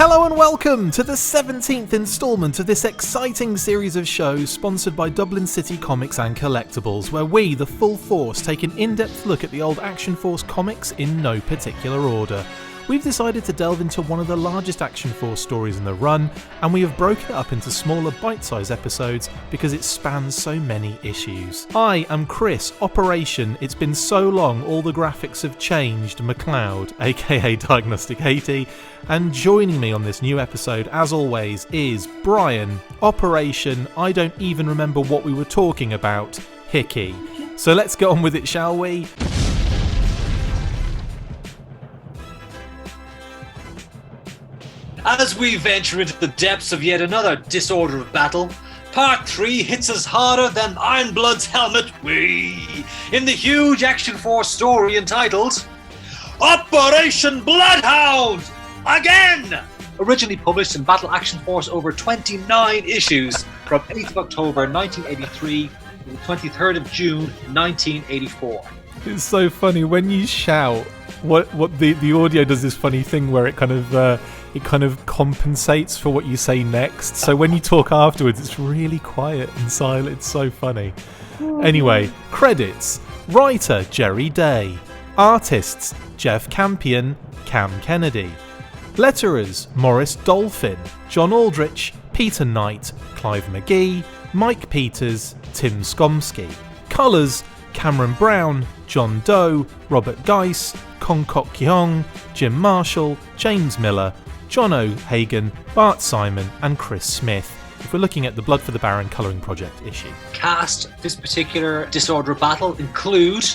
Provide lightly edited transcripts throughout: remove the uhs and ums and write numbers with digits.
Hello and welcome to the 17th instalment of this exciting series of shows sponsored by Dublin City Comics and Collectibles, where we, the full force, take an in-depth look at the old Action Force comics in no particular order. We've decided to delve into one of the largest Action Force stories in the run, and we have broken it up into smaller bite-sized episodes because it spans so many issues. I am Chris, Operation It's Been So Long All the Graphics Have Changed McLeod, aka Diagnostic 80, and joining me on this new episode, as always, is Brian, Operation I Don't Even Remember What We Were Talking About, Hickey. So let's get on with it, shall we? As we venture into the depths of yet another disorder of battle, Part 3 hits us harder than Ironblood's helmet in the huge Action Force story entitled Operation Bloodhound! Again! Originally published in Battle Action Force over 29 issues from 8th of October 1983 to the 23rd of June 1984. It's so funny when you shout. What the audio does this funny thing where it kind of compensates for what you say next. So when you talk afterwards, it's really quiet and silent. It's so funny. Anyway, credits: writer Jerry Day, artists Jeff Campion, Cam Kennedy, letterers Maurice Dolphin, John Aldrich, Peter Knight, Clive McGee, Mike Peters, Tim Skomsky, colours Cameron Brown, John Doe, Robert Geis, Kong Kok Kyong, Jim Marshall, James Miller, John O'Hagan, Bart Simon and Chris Smith, if we're looking at the Blood for the Baron colouring project issue. Cast this particular disorder battle include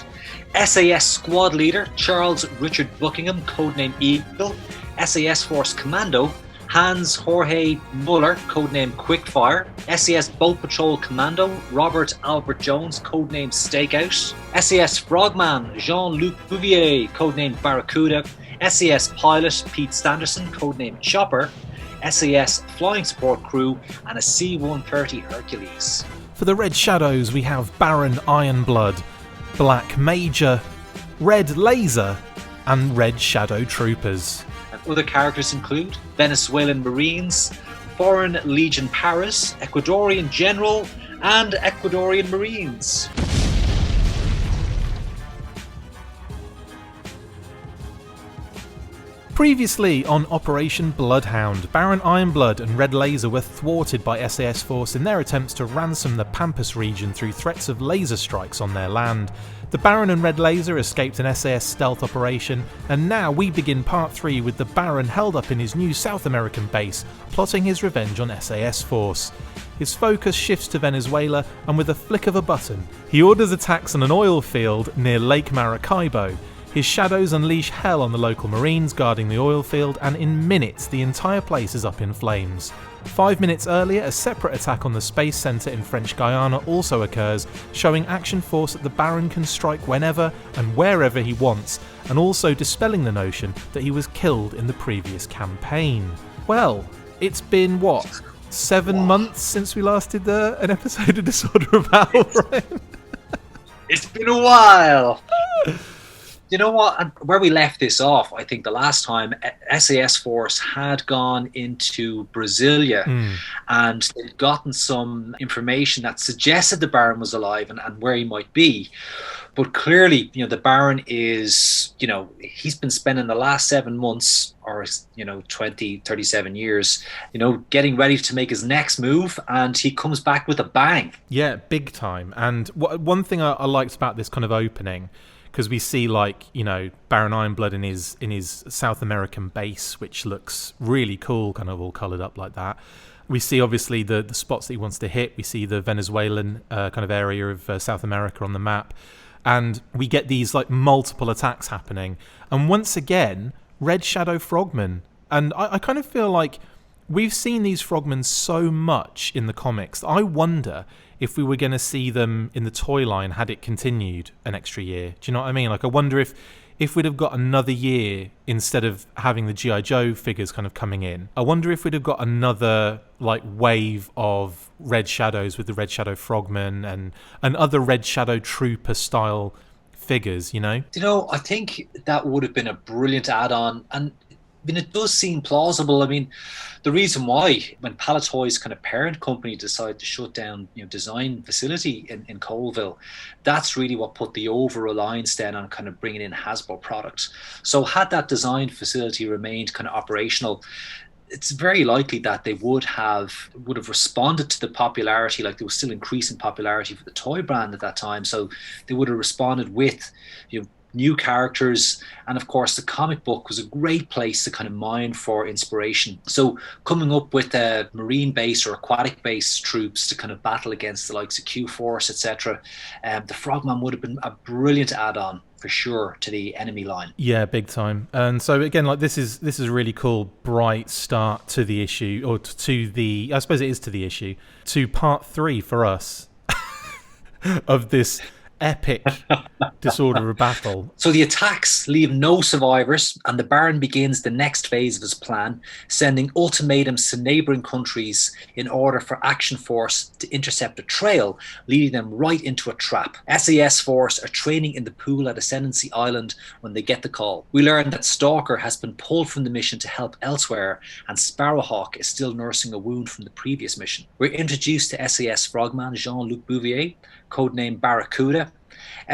SAS Squad Leader Charles Richard Buckingham, codename Eagle, SAS Force Commando Hans Jorge Muller, codename Quickfire, SAS Boat Patrol Commando Robert Albert Jones, codename Stakeout, SAS Frogman Jean-Luc Bouvier, codename Barracuda, SAS Pilot Pete Standerson, codename Chopper, SAS Flying Support Crew, and a C-130 Hercules. For the Red Shadows we have Baron Ironblood, Black Major, Red Laser and Red Shadow Troopers. Other characters include Venezuelan Marines, Foreign Legion Paras, Ecuadorian General, and Ecuadorian Marines. Previously on Operation Bloodhound, Baron Ironblood and Red Laser were thwarted by SAS Force in their attempts to ransom the Pampas region through threats of laser strikes on their land. The Baron and Red Laser escaped an SAS stealth operation, and now we begin Part 3 with the Baron held up in his new South American base, plotting his revenge on SAS Force. His focus shifts to Venezuela, and with a flick of a button, he orders attacks on an oil field near Lake Maracaibo. His shadows unleash hell on the local Marines guarding the oil field, and in minutes the entire place is up in flames. 5 minutes earlier, a separate attack on the Space Centre in French Guiana also occurs, showing Action Force that the Baron can strike whenever and wherever he wants, and also dispelling the notion that he was killed in the previous campaign. Well, it's been, 7 months since we last did an episode of Disorder of Battle, Brian? It's been a while! You know what? Where we left this off, I think the last time SAS Force had gone into Brasilia and they'd gotten some information that suggested the Baron was alive and where he might be. But clearly, the Baron is, he's been spending the last 7 months or, 20, 37 years, getting ready to make his next move, and he comes back with a bang. Yeah, big time. And one thing I liked about this kind of opening, because we see Baron Ironblood in his South American base, which looks really cool, kind of all coloured up like that. We see obviously the spots that he wants to hit. We see the Venezuelan kind of area of South America on the map, and we get these multiple attacks happening. And once again, Red Shadow Frogmen, and I kind of feel like we've seen these Frogmen so much in the comics. I wonder if we were going to see them in the toy line had it continued an extra year. Do you know what I mean? I wonder if we'd have got another year instead of having the G.I. Joe figures kind of coming in. I wonder if we'd have got another wave of Red Shadows with the Red Shadow Frogmen and other Red Shadow Trooper style figures, I think that would have been a brilliant add-on. And mean, it does seem plausible. I mean, the reason why, when Palatoy's kind of parent company decided to shut down, design facility in Colville, that's really what put the over-reliance then on kind of bringing in Hasbro products. So had that design facility remained kind of operational, it's very likely that they would have responded to the popularity. Like, there was still increasing popularity for the toy brand at that time, so they would have responded with new characters. And of course, the comic book was a great place to kind of mine for inspiration. So coming up with marine base or aquatic base troops to kind of battle against the likes of Q-Force, etc., the Frogman would have been a brilliant add-on for sure to the enemy line. Yeah, big time. And so again, like, this is a really cool, bright start to the issue, or to the, I suppose it is to the issue, to part 3 for us of this epic disorder of battle. So the attacks leave no survivors, and the Baron begins the next phase of his plan, sending ultimatums to neighbouring countries in order for Action Force to intercept a trail, leading them right into a trap. SAS Force are training in the pool at Ascendancy Island when they get the call. We learn that Stalker has been pulled from the mission to help elsewhere, and Sparrowhawk is still nursing a wound from the previous mission. We're introduced to SAS Frogman Jean-Luc Bouvier, codenamed Barracuda.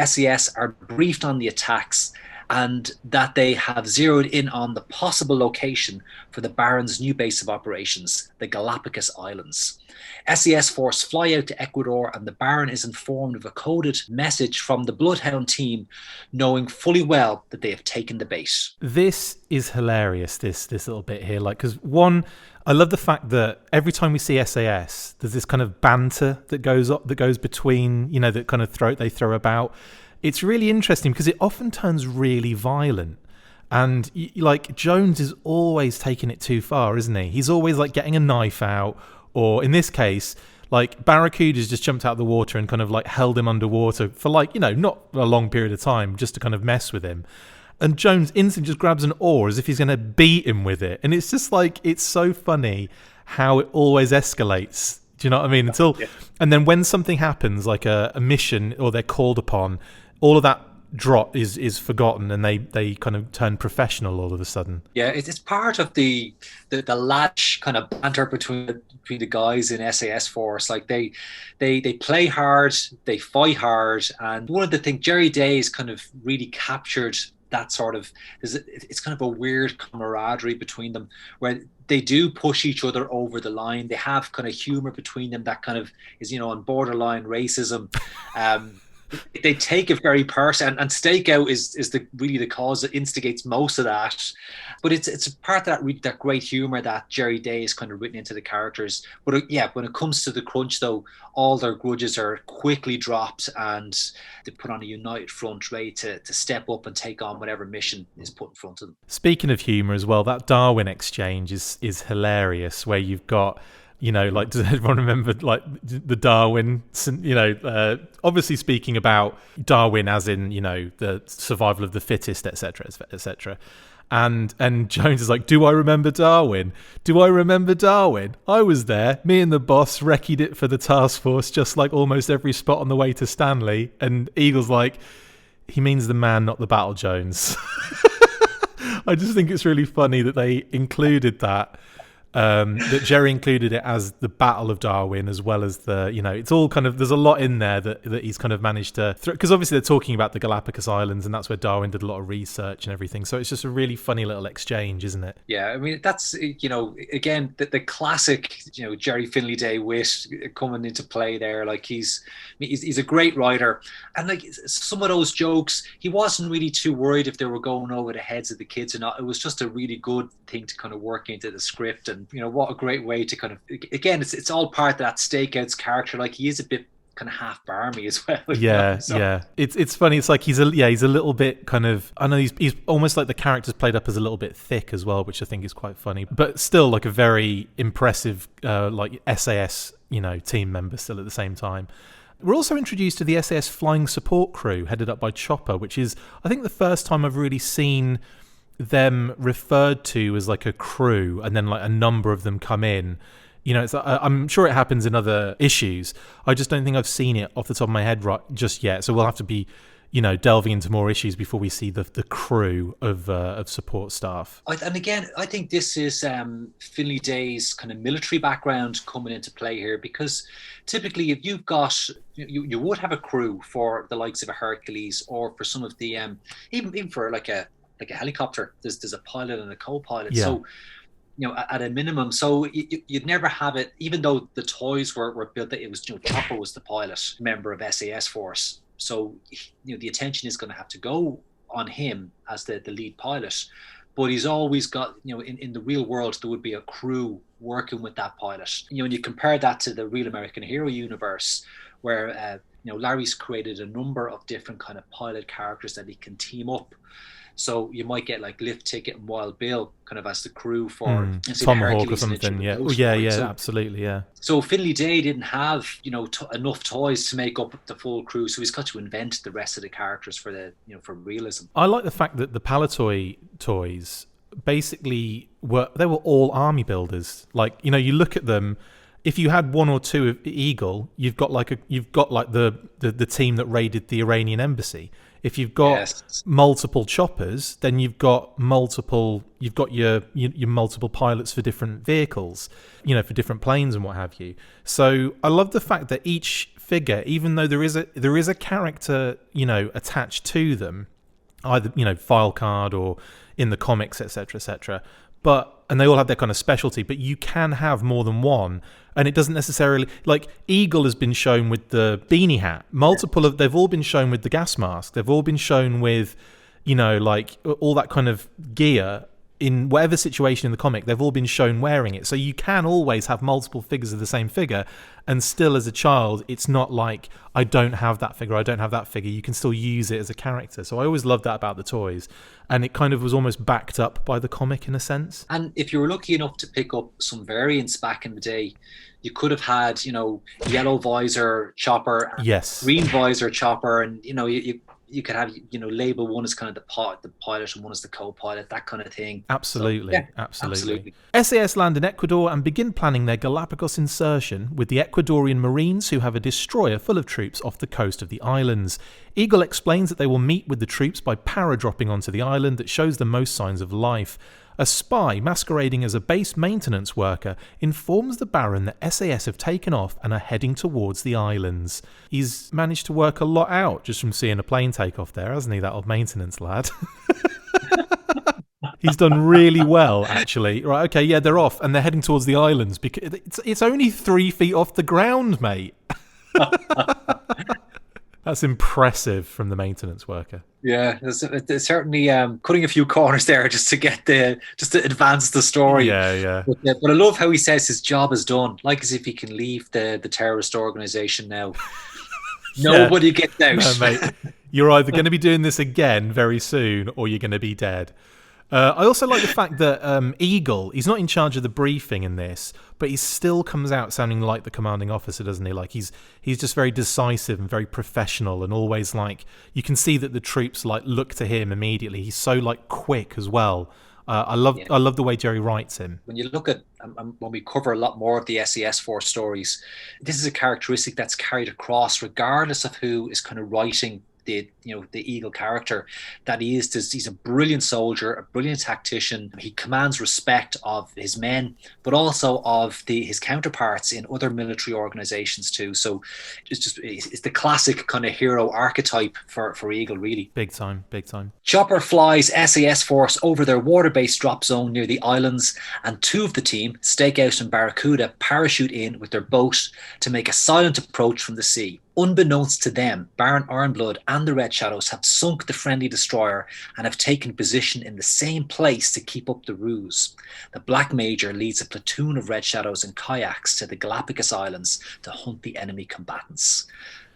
SAS are briefed on the attacks and that they have zeroed in on the possible location for the Baron's new base of operations, the Galapagos Islands. SAS Force fly out to Ecuador, and the Baron is informed of a coded message from the Bloodhound team, knowing fully well that they have taken the bait. This is hilarious, this little bit here. Like, because one, I love the fact that every time we see SAS, there's this kind of banter that goes between, that kind of they throw about. It's really interesting because it often turns really violent. And like, Jones is always taking it too far, isn't he? He's always like getting a knife out, or in this case, like, Barracuda's just jumped out of the water and kind of like held him underwater for like, not a long period of time, just to kind of mess with him. And Jones instantly just grabs an oar as if he's going to beat him with it. And it's just like, it's so funny how it always escalates. Do you know what I mean? And then when something happens, like a mission, or they're called upon, all of that drop is forgotten, and they kind of turn professional all of a sudden. Yeah, it's part of the latch kind of banter between the guys in SAS Force. Like, they play hard, they fight hard, and one of the things, Jerry Day's kind of really captured that sort of, it's kind of a weird camaraderie between them, where they do push each other over the line. They have kind of humor between them that kind of is, on borderline racism. They take it very personal, and Stakeout is really the cause that instigates most of that. But it's a part of that great humor that Jerry Day has kind of written into the characters. But yeah, when it comes to the crunch, though, all their grudges are quickly dropped, and they put on a united front, ready to step up and take on whatever mission is put in front of them. Speaking of humor as well, that Darwin exchange is hilarious, where you've got, like, does everyone remember, like, the Darwin, obviously speaking about Darwin as in, the survival of the fittest, etc., etc. And Jones is like, do I remember Darwin? Do I remember Darwin? I was there. Me and the boss reccied it for the task force, just like almost every spot on the way to Stanley. And Eagle's like, he means the man, not the battle, Jones. I just think it's really funny that they included that. That Jerry included it as the Battle of Darwin, as well as the, it's all kind of, there's a lot in there that he's kind of managed to, because obviously they're talking about the Galapagos Islands, and that's where Darwin did a lot of research and everything. So it's just a really funny little exchange, isn't it? Yeah, I mean, that's, again, the classic, Jerry Finley Day wit coming into play there. Like, he's a great writer, and like, some of those jokes, he wasn't really too worried if they were going over the heads of the kids or not. It was just a really good thing to kind of work into the script. And what a great way to kind of, again, it's all part of that Stakeout's character. Like, he is a bit kind of half barmy as well. Yeah, so. Yeah. It's funny. It's like he's a little bit kind of, I know he's almost like the character's played up as a little bit thick as well, which I think is quite funny. But still, like, a very impressive like SAS team member still at the same time. We're also introduced to the SAS flying support crew headed up by Chopper, which is, I think, the first time I've really seen them referred to as like a crew, and then like a number of them come in. It's, I'm sure it happens in other issues. I just don't think I've seen it off the top of my head just yet. So we'll have to be, delving into more issues before we see the crew of support staff. And again, I think this is Finlay Day's kind of military background coming into play here, because typically if you've got, you would have a crew for the likes of a Hercules, or for some of the, even for like a helicopter, there's a pilot and a co-pilot. Yeah. So, at a minimum, so you'd never have it, even though the toys were built that it was, Chopper was the pilot member of SAS Force. So, the attention is going to have to go on him as the lead pilot. But he's always got, in the real world, there would be a crew working with that pilot. When you compare that to the Real American Hero universe, where, Larry's created a number of different kind of pilot characters that he can team up. So you might get like Lift Ticket and Wild Bill kind of as the crew for Tomahawk or something. Yeah, absolutely, yeah. So Finlay Day didn't have enough toys to make up the full crew, so he's got to invent the rest of the characters for the for realism. I like the fact that the Palitoy toys basically were all army builders. Like you look at them. If you had one or two of Eagle, you've got the team that raided the Iranian embassy. If you've got multiple choppers, then you've got your multiple pilots for different vehicles, for different planes and what have you. So I love the fact that each figure, even though there is a character, attached to them, either file card or in the comics, etc., etc. And they all have their kind of specialty, but you can have more than one. And it doesn't necessarily, like Eagle has been shown with the beanie hat. They've all been shown with the gas mask. They've all been shown with, like all that kind of gear in whatever situation in the comic. They've all been shown wearing it. So you can always have multiple figures of the same figure. And still as a child, it's not like, I don't have that figure, I don't have that figure. You can still use it as a character. So I always loved that about the toys. And it kind of was almost backed up by the comic in a sense. And if you were lucky enough to pick up some variants back in the day, you could have had, yellow visor Chopper, green visor Chopper, and you could have label one as kind of the pilot and one as the co-pilot, that kind of thing. Absolutely, so, absolutely. SAS land in Ecuador and begin planning their Galapagos insertion with the Ecuadorian Marines, who have a destroyer full of troops off the coast of the islands. Eagle explains that they will meet with the troops by para-dropping onto the island that shows the most signs of life. A spy masquerading as a base maintenance worker informs the Baron that SAS have taken off and are heading towards the islands. He's managed to work a lot out just from seeing a plane take off there, hasn't he, that old maintenance lad? He's done really well, actually. Right, okay, yeah, they're off and they're heading towards the islands because it's only 3 feet off the ground, mate. That's impressive from the maintenance worker. Yeah, there's certainly cutting a few corners there just to advance the story. Yeah. But I love how he says his job is done, like as if he can leave the terrorist organization now. Nobody gets out. No, mate. You're either going to be doing this again very soon, or you're going to be dead. I also like the fact that Eagle, he's not in charge of the briefing in this, but he still comes out sounding like the commanding officer, doesn't he? Like he's just very decisive and very professional, and always like you can see that the troops like look to him immediately. He's so like quick as well. I love the way Jerry writes him. When you look at when we cover a lot more of the SAS Force stories, this is a characteristic that's carried across regardless of who is kind of writing the Eagle character, that he's a brilliant soldier, a brilliant tactician. He commands respect of his men, but also of his counterparts in other military organizations too. So it's the classic kind of hero archetype for Eagle, really. Big time. Chopper flies SAS Force over their water-based drop zone near the islands, and 2 of the team, Stakeout and Barracuda, parachute in with their boat to make a silent approach from the sea. Unbeknownst to them, Baron Ironblood and the Red Shadows have sunk the friendly destroyer and have taken position in the same place to keep up the ruse. The Black Major leads a platoon of Red Shadows in kayaks to the Galapagos Islands to hunt the enemy combatants.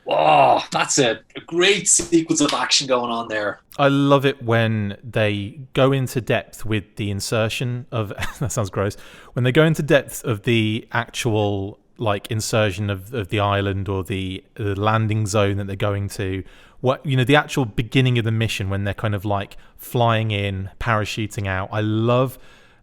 Whoa, that's a great sequence of action going on there. I love it when they go into depth with the insertion of that sounds gross. When they go into depth of the actual like insertion of the island or the landing zone that they're going to, the actual beginning of the mission when they're kind of like flying in, parachuting out. I love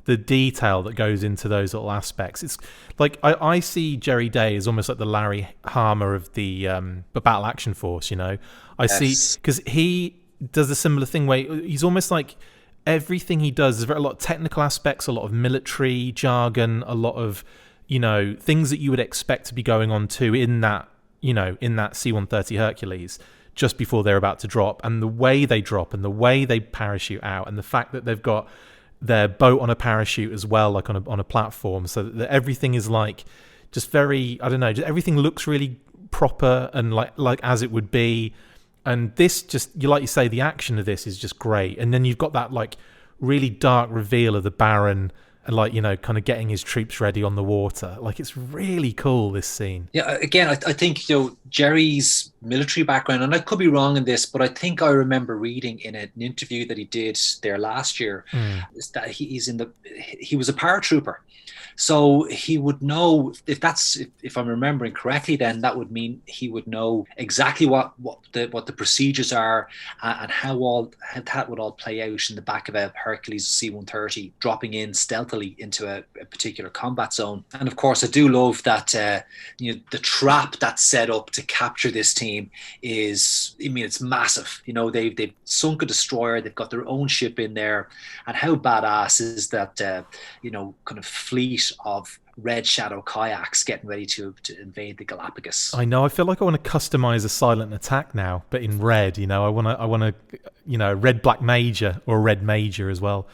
the detail that goes into those little aspects. It's like I see Jerry Day as almost like the Larry Hama of the Battle Action Force, you know. I see, because he does a similar thing where he's almost like everything he does is a lot of technical aspects, a lot of military jargon, a lot of, you know, things that you would expect to be going on too in that, you know, in that C-130 Hercules just before they're about to drop, and the way they drop and the way they parachute out, and the fact that they've got their boat on a parachute as well, like on a platform, so that everything is like just very, I don't know, just everything looks really proper and like as it would be. And this just, you like you say, the action of this is just great. And then you've got that like really dark reveal of the Baron, and like, you know, kind of getting his troops ready on the water. Like, it's really cool, this scene. Yeah, again, I think, you know, Jerry's military background, and I could be wrong in this, but I think I remember reading in an interview that he did there last year, is that he was a paratrooper. So he would know, if I'm remembering correctly, then that would mean he would know exactly what the procedures are, and how that would all play out in the back of a Hercules C-130 dropping in stealthily into a particular combat zone. And of course, I do love that you know, the trap that's set up to capture this team is, I mean, it's massive. You know, they've sunk a destroyer, they've got their own ship in there, and how badass is that you know, kind of fleet of Red Shadow kayaks getting ready to invade the Galapagos. I know. I feel like I want to customize a silent attack now, but in red. You know, I want to, you know, red black major or red major as well.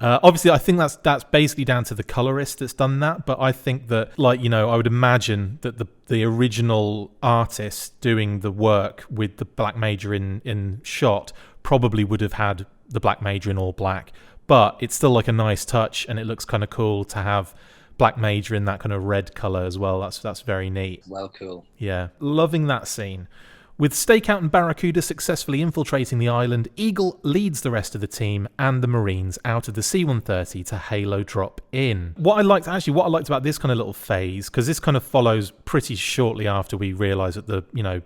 Obviously, I think that's basically down to the colorist that's done that. But I think that, like, you know, I would imagine that the original artist doing the work with the black major in shot probably would have had the black major in all black. But it's still like a nice touch, and it looks kind of cool to have black major in that kind of red color as well. That's very neat. Well, cool. Yeah, loving that scene. With Stakeout and Barracuda successfully infiltrating the island, Eagle leads the rest of the team and the Marines out of the C-130 to Halo drop in. What I liked about this kind of little phase, because this kind of follows pretty shortly after we realise that the, you know,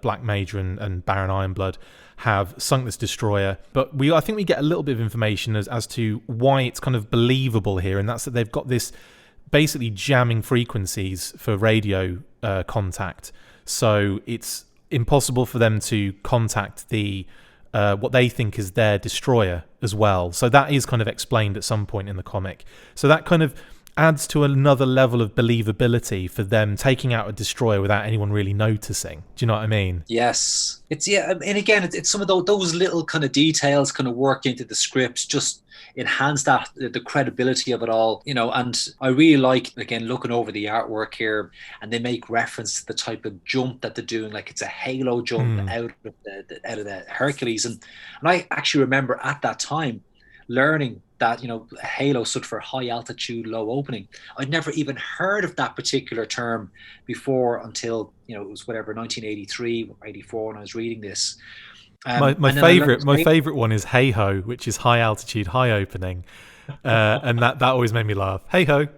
Black Major and Baron Ironblood have sunk this destroyer, but I think we get a little bit of information as to why it's kind of believable here, and that's that they've got this basically jamming frequencies for radio contact, so it's impossible for them to contact the what they think is their destroyer as well. So that is kind of explained at some point in the comic. So that kind of adds to another level of believability for them taking out a destroyer without anyone really noticing. Do you know what I mean? Yes. It's, yeah, and again, it's some of those little kind of details kind of work into the script, just enhance that, the credibility of it all, you know. And I really like, again, looking over the artwork here, and they make reference to the type of jump that they're doing, like it's a halo jump out of the Hercules. And I actually remember at that time learning that, you know, halo stood for high altitude, low opening. I'd never even heard of that particular term before until, you know, it was whatever, 1983 or 84 when I was reading this. My favorite one is hey ho, which is high altitude, high opening, and that always made me laugh. Hey ho.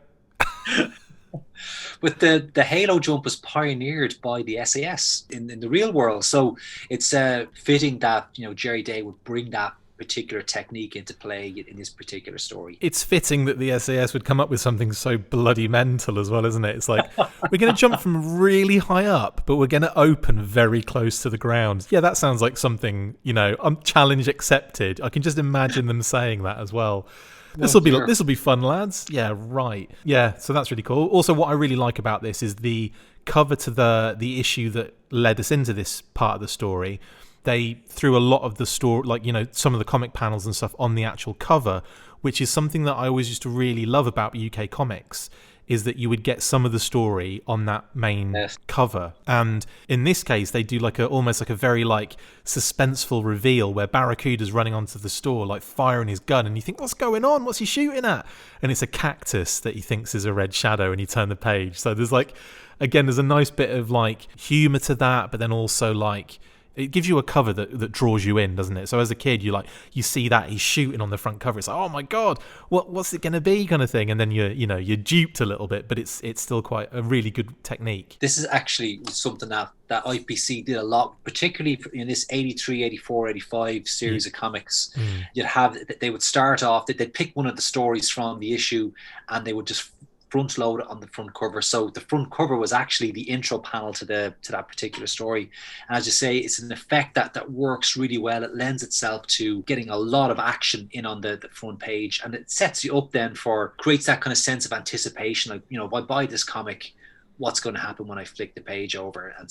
But the halo jump was pioneered by the SAS in the real world, so it's fitting that, you know, Jerry Day would bring that particular technique into play in this particular story. It's fitting that the SAS would come up with something so bloody mental as well, isn't it? It's like, we're going to jump from really high up, but we're going to open very close to the ground. Yeah, that sounds like something, you know, challenge accepted. I can just imagine them saying that as well. This will be fun, lads. Yeah, right. Yeah, so that's really cool. Also, what I really like about this is the cover to the issue that led us into this part of the story. They threw a lot of the story, like, you know, some of the comic panels and stuff on the actual cover, which is something that I always used to really love about UK comics, is that you would get some of the story on that main cover. And in this case, they do like almost like a very like suspenseful reveal where Barracuda's running onto the store, like firing his gun, and you think, what's going on? What's he shooting at? And it's a cactus that he thinks is a red shadow, and you turn the page. So there's like, again, there's a nice bit of like humor to that, but then also like, it gives you a cover that draws you in, doesn't it? So as a kid, you see that he's shooting on the front cover. It's like, oh my god, what's it going to be, kind of thing. And then you're duped a little bit, but it's still quite a really good technique. This is actually something that IPC did a lot, particularly in this 83, 84, 85 series of comics. They would start off, they'd pick one of the stories from the issue, and they would just front load it on the front cover. So the front cover was actually the intro panel to that particular story. And as you say, it's an effect that works really well. It lends itself to getting a lot of action in on the front page, and it sets you up then creates that kind of sense of anticipation. Like, if I buy this comic, what's going to happen when I flick the page over? And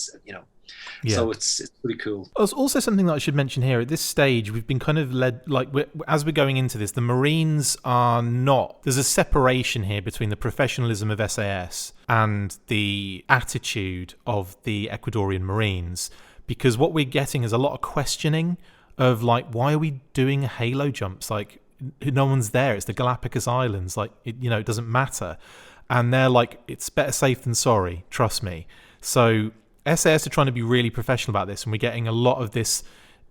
so it's pretty cool. There's also something that I should mention here. At this stage, we've been kind of led, as we're going into this, the Marines are not, there's a separation here between the professionalism of SAS and the attitude of the Ecuadorian Marines, because what we're getting is a lot of questioning of why are we doing halo jumps? No one's there. It's the Galapagos Islands. It doesn't matter. And they're like, it's better safe than sorry, trust me. So SAS are trying to be really professional about this, and we're getting a lot of this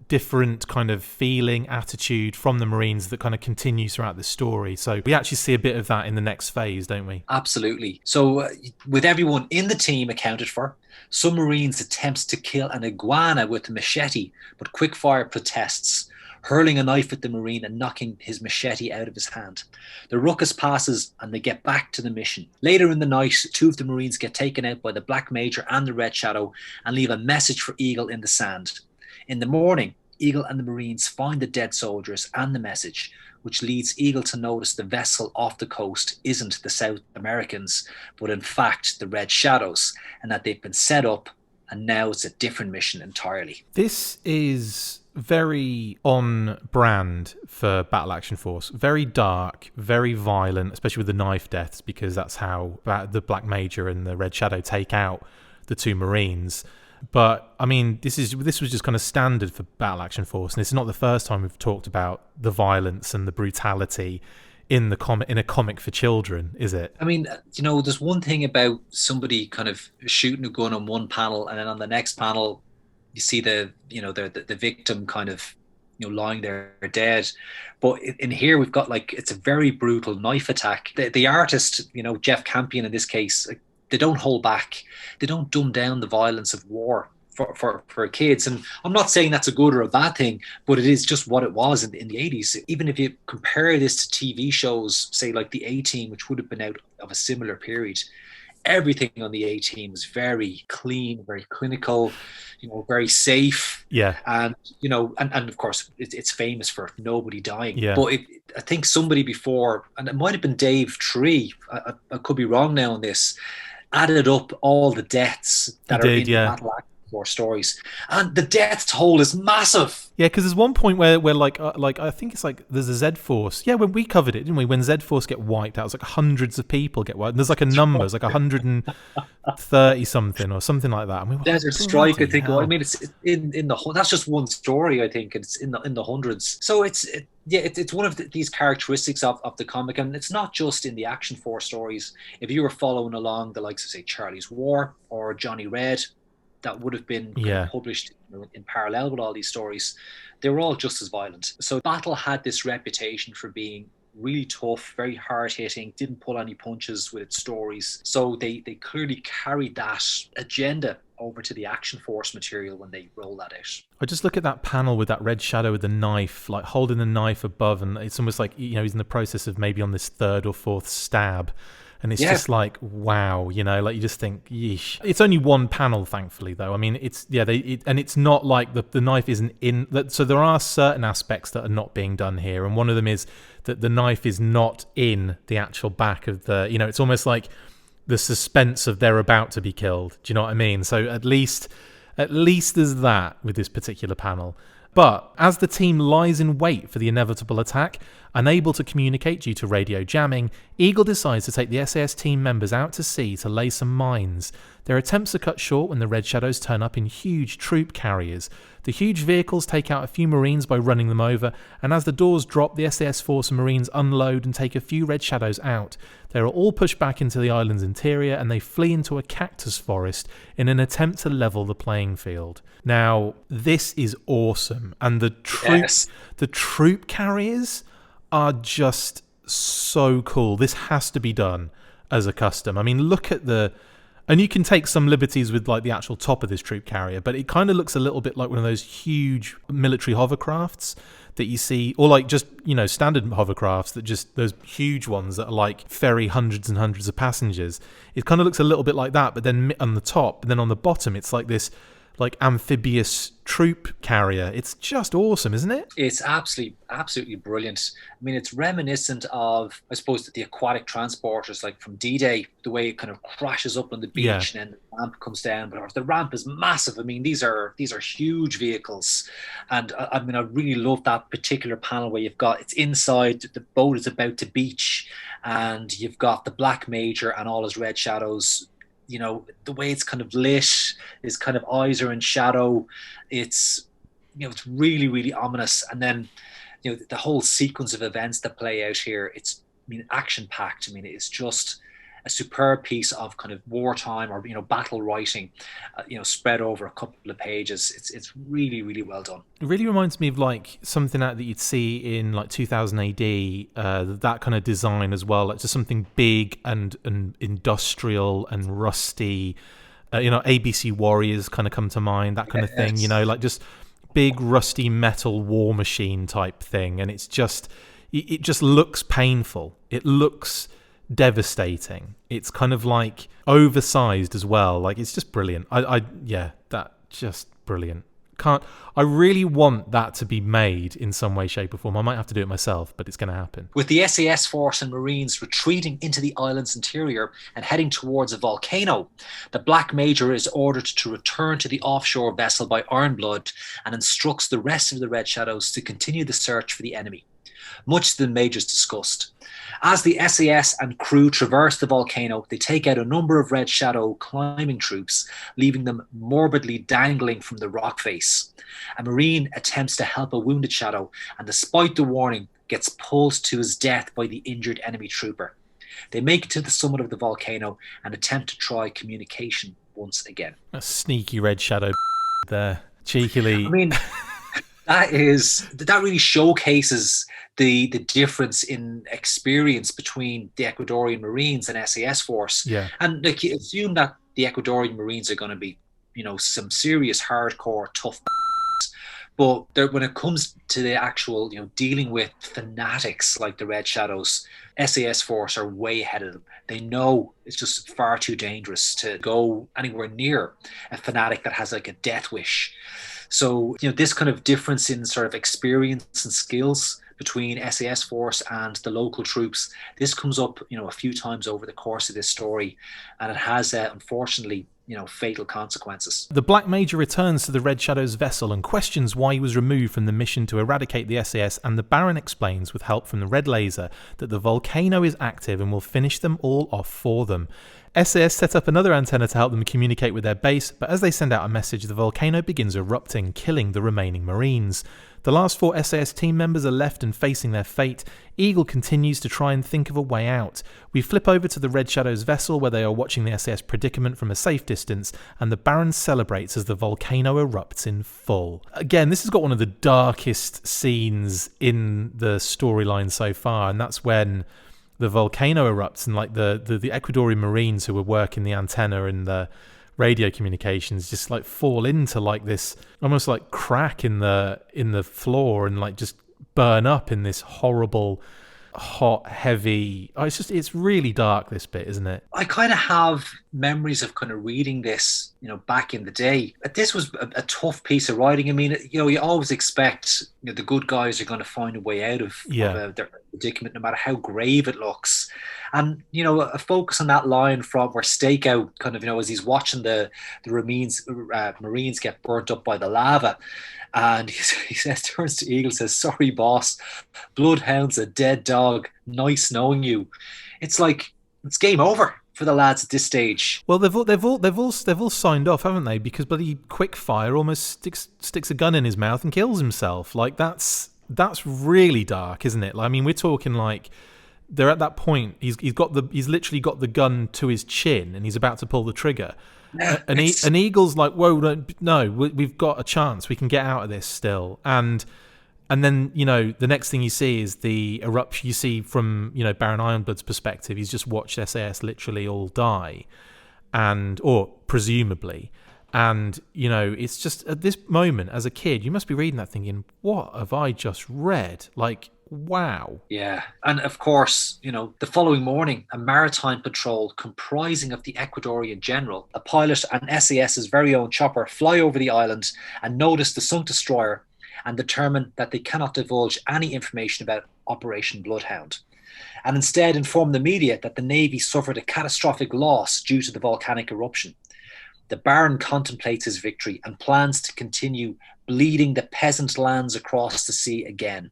different kind of feeling, attitude from the Marines that kind of continues throughout the story. So we actually see a bit of that in the next phase, don't we? Absolutely. So with everyone in the team accounted for, some Marines attempts to kill an iguana with a machete, but Quickfire protests, hurling a knife at the Marine and knocking his machete out of his hand. The ruckus passes and they get back to the mission. Later in the night, two of the Marines get taken out by the Black Major and the Red Shadow and leave a message for Eagle in the sand. In the morning, Eagle and the Marines find the dead soldiers and the message, which leads Eagle to notice the vessel off the coast isn't the South Americans, but in fact the Red Shadows, and that they've been set up and now it's a different mission entirely. This is very on brand for Battle Action Force. Very dark, very violent, especially with the knife deaths, because that's how the Black Major and the Red Shadow take out the two Marines. But I mean, this was just kind of standard for Battle Action Force, and it's not the first time we've talked about the violence and the brutality in a comic for children, is it? I mean, there's one thing about somebody kind of shooting a gun on one panel, and then on the next panel you see the victim kind of lying there dead. But in here we've got it's a very brutal knife attack. The artist, Jeff Campion in this case, they don't hold back. They don't dumb down the violence of war for kids. And I'm not saying that's a good or a bad thing, but it is just what it was in the 80s. Even if you compare this to TV shows, say like the A-Team, which would have been out of a similar period, everything on the A-Team was very clean, very clinical, very safe. Yeah. And, and of course, it's famous for nobody dying. Yeah. But I think somebody before, and it might have been Dave Tree, I could be wrong now on this, added up all the deaths that are in the Battle Action Force stories, and the death toll is massive. Yeah, because there's one point where I think it's there's a Z-Force. Yeah, when we covered it, didn't we? When Z-Force get wiped out, it's hundreds of people get wiped. And there's a number, it's 130 something or something like that. And Desert Strike, I think. Well, I mean, it's in the that's just one story. I think it's in the hundreds. So it's one of these characteristics of the comic, and it's not just in the Action Force stories. If you were following along the likes of, say, Charlie's War or Johnny Red, that would have been published in parallel with all these stories, they were all just as violent. So Battle had this reputation for being really tough, very hard-hitting, didn't pull any punches with its stories. So they clearly carried that agenda over to the Action Force material when they roll that out. I just look at that panel with that Red Shadow with the knife, holding the knife above, and it's almost like he's in the process of maybe on this third or fourth stab. And it's just wow, you just think, yeesh. It's only one panel, thankfully, though. I mean, and it's not like the knife isn't in. So there are certain aspects that are not being done here, and one of them is that the knife is not in the actual back of the. It's almost like the suspense of they're about to be killed. Do you know what I mean? So at least there's that with this particular panel. But as the team lies in wait for the inevitable attack, unable to communicate due to radio jamming, Eagle decides to take the SAS team members out to sea to lay some mines. Their attempts are cut short when the Red Shadows turn up in huge troop carriers. The huge vehicles take out a few Marines by running them over, and as the doors drop, the SAS Force and Marines unload and take a few Red Shadows out. They are all pushed back into the island's interior, and they flee into a cactus forest in an attempt to level the playing field. Now, this is awesome, and the troop carriers are just so cool. This has to be done as a custom. I mean, look at and you can take some liberties with like the actual top of this troop carrier, but it kind of looks a little bit like one of those huge military hovercrafts that you see, or like just, standard hovercrafts that just, those huge ones that are like ferry hundreds and hundreds of passengers. It kind of looks a little bit like that, but then on the top, and then on the bottom, it's like this like amphibious troop carrier. It's just awesome, isn't it? It's absolutely brilliant. I mean, it's reminiscent of, I suppose, the aquatic transporters, like from D-Day, the way it kind of crashes up on the beach and then the ramp comes down. But the ramp is massive. I mean, these are huge vehicles, and I mean, I really love that particular panel where it's inside, the boat is about to beach, and you've got the Black Major and all his Red Shadows. The way it's kind of lit, his kind of eyes are in shadow. It's, it's really, really ominous. And then, the whole sequence of events that play out here, it's, action packed. I mean, it's just a superb piece of kind of wartime or, battle writing, spread over a couple of pages. It's really, really well done. It really reminds me of like something that you'd see in like 2000 AD, that kind of design as well. Like just something big and industrial and rusty. ABC Warriors kind of come to mind, that kind of thing, like just big rusty metal war machine type thing. And it just looks painful. It looks devastating. It's kind of like oversized as well. Like it's just brilliant. That just brilliant. I really want that to be made in some way, shape or form. I might have to do it myself, but it's going to happen. With the SAS Force and Marines retreating into the island's interior and heading towards a volcano, the Black Major is ordered to return to the offshore vessel by Ironblood and instructs the rest of the Red Shadows to continue the search for the enemy, much to the Major's disgust. As the SAS and crew traverse the volcano, they take out a number of Red Shadow climbing troops, leaving them morbidly dangling from the rock face. A Marine attempts to help a wounded Shadow, and despite the warning, gets pulled to his death by the injured enemy trooper. They make it to the summit of the volcano and attempt to try communication once again. A sneaky Red Shadow there, cheekily. I mean, that really showcases the difference in experience between the Ecuadorian Marines and SAS Force. Yeah. And like, you assume that the Ecuadorian Marines are going to be, some serious hardcore tough, but when it comes to the actual, dealing with fanatics like the Red Shadows, SAS Force are way ahead of them. They know it's just far too dangerous to go anywhere near a fanatic that has like a death wish. So, this kind of difference in sort of experience and skills between SAS Force and the local troops, this comes up, a few times over the course of this story, and it has, unfortunately, fatal consequences. The Black Major returns to the Red Shadow's vessel and questions why he was removed from the mission to eradicate the SAS, and the Baron explains, with help from the Red Laser, that the volcano is active and will finish them all off for them. SAS set up another antenna to help them communicate with their base, but as they send out a message, the volcano begins erupting, killing the remaining Marines. The last 4 SAS team members are left and facing their fate. Eagle continues to try and think of a way out. We flip over to the Red Shadow's vessel where they are watching the SAS predicament from a safe distance, and the Baron celebrates as the volcano erupts in full. Again, this has got one of the darkest scenes in the storyline so far, and that's when the volcano erupts and like the Ecuadorian Marines who were working the antenna and the radio communications just like fall into like this almost like crack in the floor and like just burn up in this horrible hot heavy it's really dark, this bit, isn't it? I kind of have memories of kind of reading this back in the day. This was a tough piece of writing. I mean, you always expect the good guys are going to find a way out of their predicament no matter how grave it looks. And a focus on that line from where Stakeout kind of as he's watching the Marines get burnt up by the lava, and he says, turns to Eagle, says, "Sorry, boss, Bloodhound's a dead dog. Nice knowing you." It's like, it's game over. for the lads at this stage. Well, they've all signed off, haven't they? Because bloody Quickfire almost sticks a gun in his mouth and kills himself. Like that's really dark, isn't it? Like, I mean, we're talking like they're at that point. He's literally got the gun to his chin and he's about to pull the trigger. An eagle's like, whoa, no, we've got a chance. We can get out of this still. And then, the next thing you see is the eruption. You see from, Baron Ironblood's perspective, he's just watched SAS literally all die, or presumably. And, it's just at this moment as a kid, you must be reading that thinking, what have I just read? Like, wow. Yeah. And of course, the following morning, a maritime patrol comprising of the Ecuadorian general, a pilot, and SAS's very own chopper fly over the island and notice the sunk destroyer and determine that they cannot divulge any information about Operation Bloodhound, and instead inform the media that the Navy suffered a catastrophic loss due to the volcanic eruption. The Baron contemplates his victory and plans to continue bleeding the peasant lands across the sea again.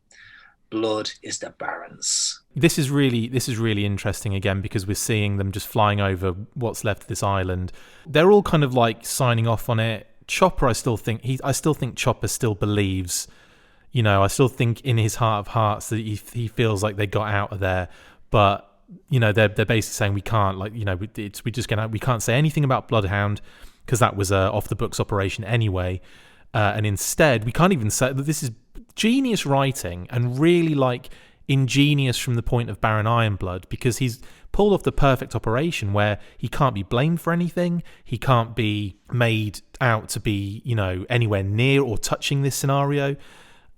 Blood is the Baron's. This is really interesting again, because we're seeing them just flying over what's left of this island. They're all kind of like signing off on it. Chopper, I still think Chopper still believes, I still think in his heart of hearts that he feels like they got out of there, but they're basically saying we can't, we can't say anything about Bloodhound because that was a off the books operation anyway, and instead we can't even say that. This is genius writing and really like ingenious from the point of Baron Ironblood, because he's pulled off the perfect operation where he can't be blamed for anything. He can't be made out to be, anywhere near or touching this scenario.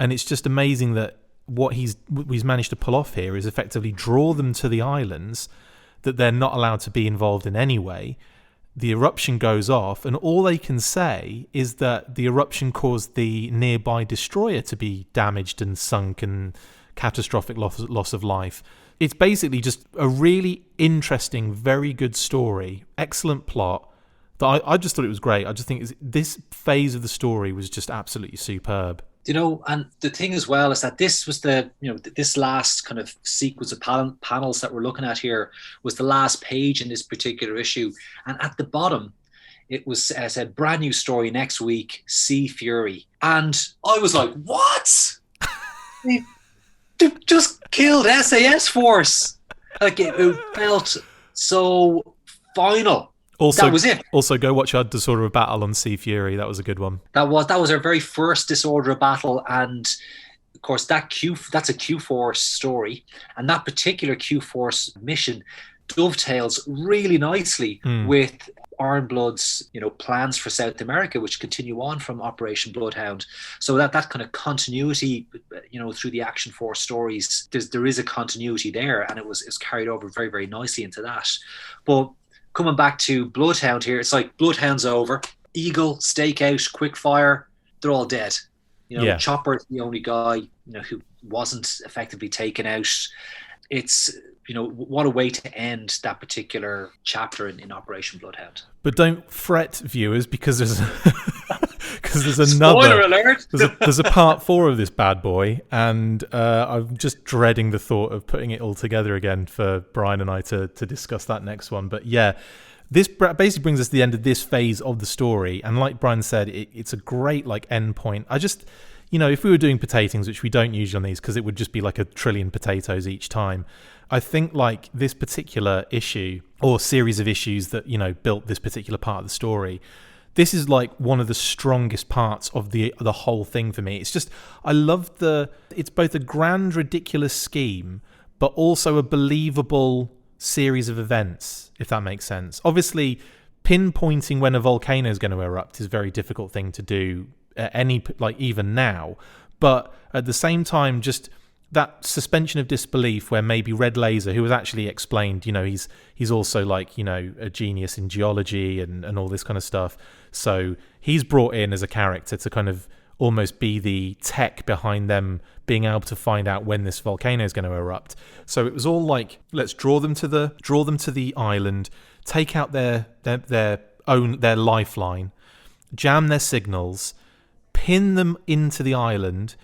And it's just amazing that what he's managed to pull off here is effectively draw them to the islands that they're not allowed to be involved in anyway. The eruption goes off, and all they can say is that the eruption caused the nearby destroyer to be damaged and sunk and catastrophic loss of life. It's basically just a really interesting, very good story, excellent plot. That I just thought it was great. I just think this phase of the story was just absolutely superb. And the thing as well is that this was this last kind of sequence of panels that we're looking at here was the last page in this particular issue. And at the bottom, it was said, brand new story next week, Sea Fury. And I was like, what? They just killed SAS Force. Like, it felt so final. Also, that was it. Also, go watch our Disorder of Battle on Sea Fury. That was a good one. That was our very first Disorder of Battle, and of course that's a Q-Force story, and that particular Q-Force mission dovetails really nicely with Ironblood's plans for South America, which continue on from Operation Bloodhound. So that kind of continuity, through the Action Force stories, there is a continuity there, and it's carried over very, very nicely into that. But coming back to Bloodhound here, it's like Bloodhound's over. Eagle, Stakeout, Quickfire, they're all dead. Chopper's the only guy, who wasn't effectively taken out. It's, what a way to end that particular chapter in Operation Bloodhound. But don't fret, viewers, because there's another. Spoiler alert! there's a part 4 of this bad boy, and I'm just dreading the thought of putting it all together again for Brian and I to discuss that next one. But yeah, this basically brings us to the end of this phase of the story, and like Brian said, it's a great end point. I just, if we were doing potatings, which we don't usually on these because it would just be like a trillion potatoes each time, I think this particular issue or series of issues that built this particular part of the story, this is one of the strongest parts of the whole thing for me. It's just, I love it's both a grand, ridiculous scheme, but also a believable series of events, if that makes sense. Obviously, pinpointing when a volcano is going to erupt is a very difficult thing to do even now. But at the same time, just that suspension of disbelief where maybe Red Laser, who was actually explained, he's also a genius in geology and all this kind of stuff. So he's brought in as a character to kind of almost be the tech behind them being able to find out when this volcano is going to erupt. So it was all let's draw them to the island, take out their lifeline, jam their signals, pin them into the island,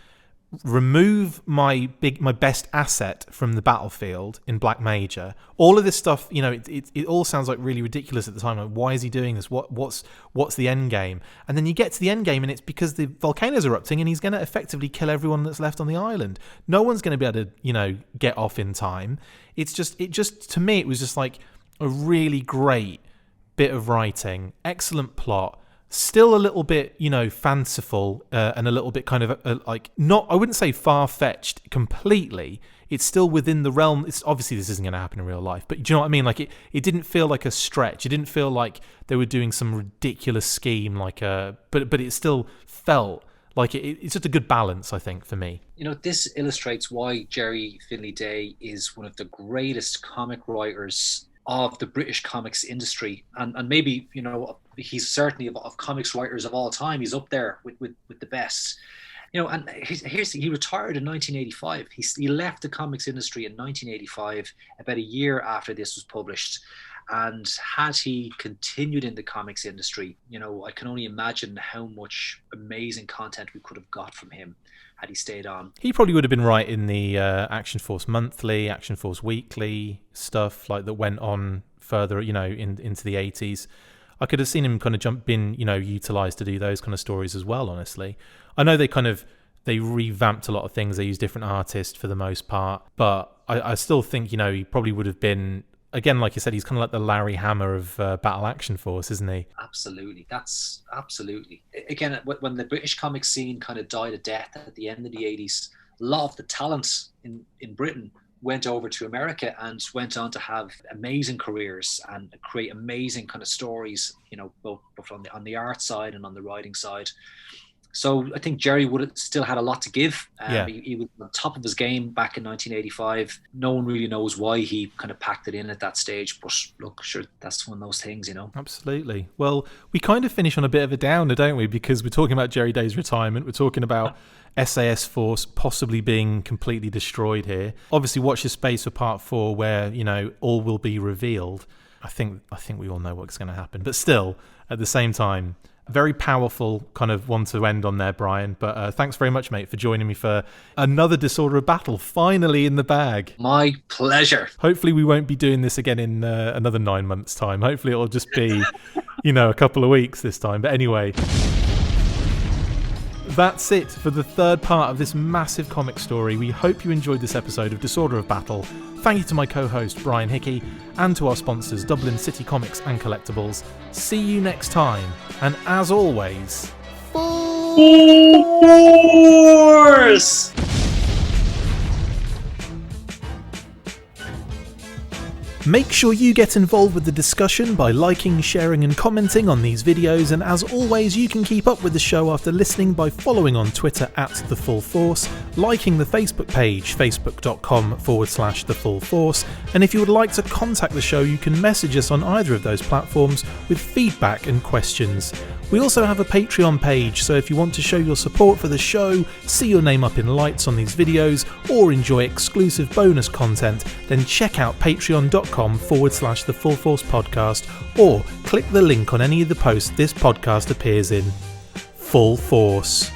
remove my best asset from the battlefield in Black Major. All of this stuff, it all sounds like really ridiculous at the time. Like, why is he doing this? What's the end game? And then you get to the end game, and it's because the volcano's erupting, and he's going to effectively kill everyone that's left on the island. No one's going to be able to, get off in time. It just to me, it was just like a really great bit of writing, excellent plot. Still a little bit, fanciful and a little bit kind of I wouldn't say far-fetched completely. It's still within the realm. It's obviously this isn't going to happen in real life, but do you know what I mean? Like it didn't feel like a stretch. It didn't feel like they were doing some ridiculous scheme, but it still felt like it's just a good balance, I think, for me. This illustrates why Gerry Finley-Day is one of the greatest comic writers of the British comics industry, and maybe he's certainly of comics writers of all time. He's up there with the best. And he retired in 1985. He left the comics industry in 1985, about a year after this was published. And had he continued in the comics industry, I can only imagine how much amazing content we could have got from him had he stayed on. He probably would have been right in the Action Force Monthly, Action Force Weekly stuff like that went on further, into the 80s. I could have seen him kind of utilised to do those kind of stories as well, honestly. I know they revamped a lot of things. They used different artists for the most part. But I still think, he probably would have been, again, like you said, he's kind of like the Larry Hammer of Battle Action Force, isn't he? Absolutely. That's absolutely. Again, when the British comic scene kind of died a death at the end of the 80s, a lot of the talent in Britain went over to America and went on to have amazing careers and create amazing kind of stories, both on the art side and on the writing side. So I think Gerry would have still had a lot to give. He was on top of his game back in 1985. No one really knows why he kind of packed it in at that stage. But look, sure, that's one of those things, Absolutely. Well, we kind of finish on a bit of a downer, don't we? Because we're talking about Gerry Day's retirement. We're talking about SAS Force possibly being completely destroyed here. Obviously, watch your space for part 4 where, all will be revealed. I think we all know what's going to happen. But still, at the same time, very powerful kind of one to end on there, Brian. But thanks very much, mate, for joining me for another Disorder of Battle, finally in the bag. My pleasure. Hopefully we won't be doing this again in another 9 months' time. Hopefully it'll just be, a couple of weeks this time. But anyway, that's it for the third part of this massive comic story. We hope you enjoyed this episode of Disorder of Battle. Thank you to my co-host Brian Hickey and to our sponsors Dublin City Comics and Collectibles. See you next time, and as always, full force! Make sure you get involved with the discussion by liking, sharing and commenting on these videos, and as always you can keep up with the show after listening by following on Twitter @The Full Force, liking the Facebook page facebook.com/The Full Force, and if you would like to contact the show you can message us on either of those platforms with feedback and questions. We also have a Patreon page, so if you want to show your support for the show, see your name up in lights on these videos, or enjoy exclusive bonus content, then check out patreon.com/The Full Force Podcast, or click the link on any of the posts this podcast appears in. Full Force.